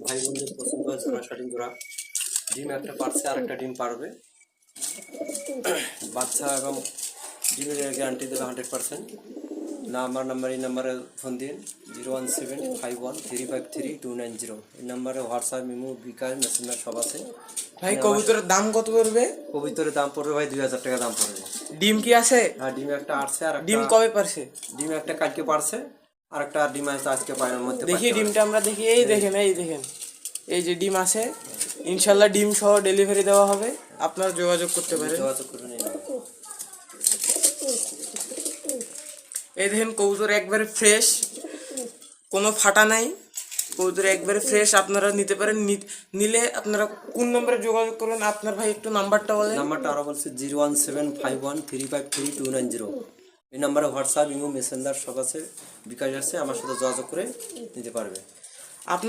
ভাই বোনদের পছন্দ হয় জোড়া শাটিং জোড়া। ডিম একটা পারছে আর একটা ডিম পারবে। বাচ্চা এবং ডিমের গ্যারান্টি দেবে 100%। আমার নাম্বার, এই নাম্বারে ফোন দিন 01751353290। এই নাম্বারে হোয়াটসঅ্যাপ, ইমো, বিকাশ, মেসেঞ্জার সব আছে। ভাই কবুতরের দাম কত পড়বে? কবুতরের দাম পড়বে ভাই 2000 টাকা দাম পড়বে। ডিম কি আছে? হ্যাঁ, ডিম একটা আসছে আর ডিম কবে পারছে? ডিম একটা কালকে পারছে আর একটা ডিম আছে আজকে পায়ের মধ্যে। দেখি ডিমটা আমরা দেখি। এই দেখেন, এই দেখেন, এই যে ডিম আছে। ইনশাল্লাহ ডিম সহ ডেলিভারি দেওয়া হবে, আপনারা যোগাযোগ করতে পারেন। যোগাযোগ করে নিন। এই দেখেন কবুতর একবারে ফ্রেশ, কোনো ফাটা নাই, কবুতর একবারে ফ্রেশ। আপনারা নিতে পারেন। নিলে আপনারা কোন নম্বরে যোগাযোগ করবেন? আপনার ভাই একটু নাম্বারটা বলেন। নাম্বারটা আরো বলছে 01751353290। এই নাম্বারে হোয়াটসঅ্যাপ, ইমো, মেসেঞ্জার সব আছে, বিকাশ আছে। আমার সাথে যোগাযোগ করে নিতে পারবে। আপনার